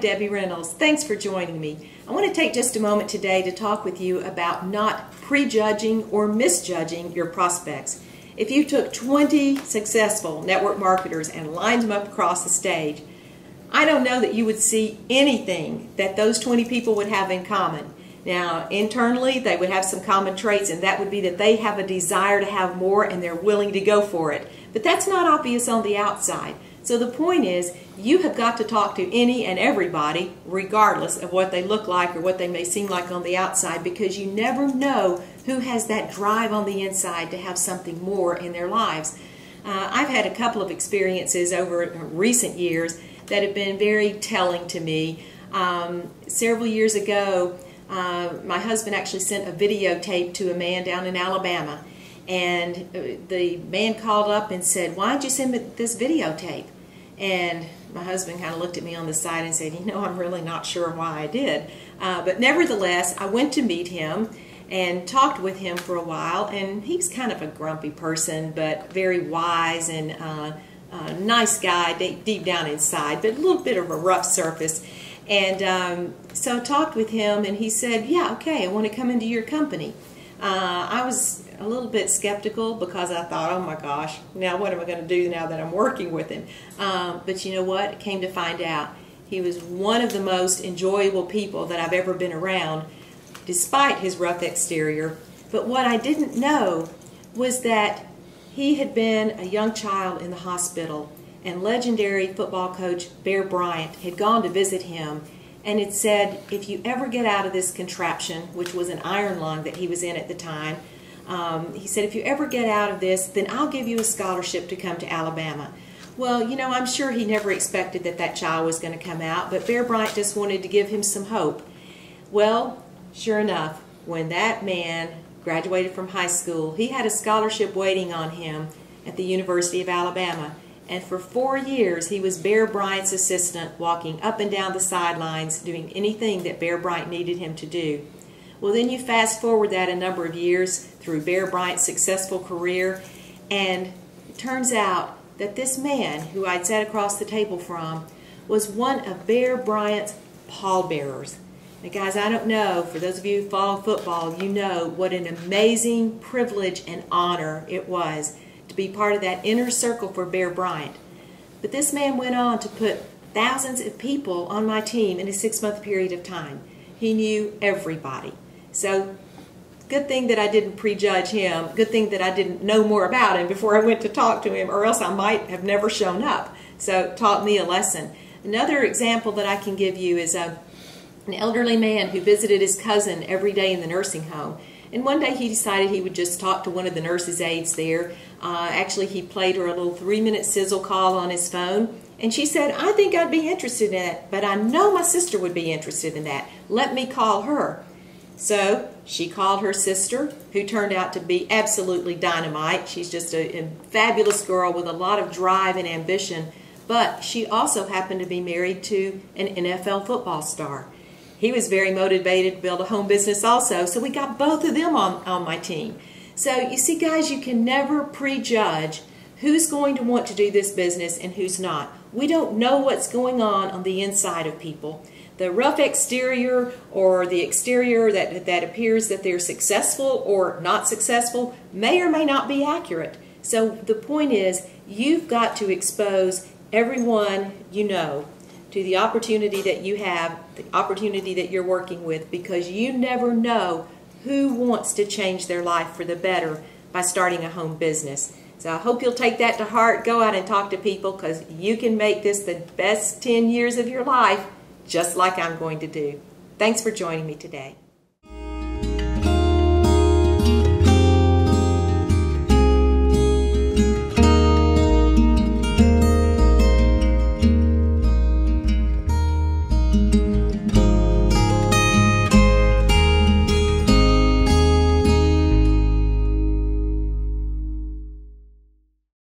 Debbie Reynolds. Thanks for joining me. I want to take just a moment today to talk with you about not prejudging or misjudging your prospects. If you took 20 successful network marketers and lined them up across the stage, I don't know that you would see anything that those 20 people would have in common. Now, internally, they would have some common traits, and that would be that they have a desire to have more and they're willing to go for it. But that's not obvious on the outside. So the point is, you have got to talk to any and everybody, regardless of what they look like or what they may seem like on the outside, because you never know who has that drive on the inside to have something more in their lives. I've had a couple of experiences over recent years that have been very telling to me. Several years ago, my husband actually sent a videotape to a man down in Alabama, and the man called up and said, "Why did you send me this videotape?" And my husband kind of looked at me on the side and said, I'm really not sure why I did. But nevertheless, I went to meet him and talked with him for a while, and he's kind of a grumpy person, but very wise and a nice guy deep down inside, but a little bit of a rough surface. And so I talked with him, and he said, "Yeah, okay, I want to come into your company." I was a little bit skeptical because I thought, oh my gosh, now what am I going to do now that I'm working with him? But you know what? I came to find out he was one of the most enjoyable people that I've ever been around, despite his rough exterior. But what I didn't know was that he had been a young child in the hospital, and legendary football coach Bear Bryant had gone to visit him and had said, if you ever get out of this contraption, which was an iron lung that he was in at the time, he said, if you ever get out of this, then I'll give you a scholarship to come to Alabama. Well, you know, I'm sure he never expected that that child was going to come out, but Bear Bryant just wanted to give him some hope. Well, sure enough, when that man graduated from high school, he had a scholarship waiting on him at the University of Alabama. And for 4 years, he was Bear Bryant's assistant, walking up and down the sidelines, doing anything that Bear Bryant needed him to do. Well, then you fast forward that a number of years through Bear Bryant's successful career, and it turns out that this man, who I'd sat across the table from, was one of Bear Bryant's pallbearers. Now, guys, I don't know, for those of you who follow football, you know what an amazing privilege and honor it was to be part of that inner circle for Bear Bryant. But this man went on to put thousands of people on my team in a 6-month period of time. He knew everybody. So, good thing that I didn't prejudge him. Good thing that I didn't know more about him before I went to talk to him, or else I might have never shown up. So, it taught me a lesson. Another example that I can give you is an elderly man who visited his cousin every day in the nursing home. And one day he decided he would just talk to one of the nurse's aides there. Actually, he played her a little 3-minute sizzle call on his phone. And she said, "I think I'd be interested in it, but I know my sister would be interested in that. Let me call her." So she called her sister, who turned out to be absolutely dynamite. She's just a fabulous girl with a lot of drive and ambition. But she also happened to be married to an NFL football star. He was very motivated to build a home business also, so we got both of them on my team. So you see, guys, you can never prejudge who's going to want to do this business and who's not. We don't know what's going on the inside of people. The rough exterior or the exterior that appears that they're successful or not successful may or may not be accurate. So the point is, you've got to expose everyone you know to the opportunity that you have, the opportunity that you're working with, because you never know who wants to change their life for the better by starting a home business. So I hope you'll take that to heart. Go out and talk to people, because you can make this the best 10 years of your life, just like I'm going to do. Thanks for joining me today.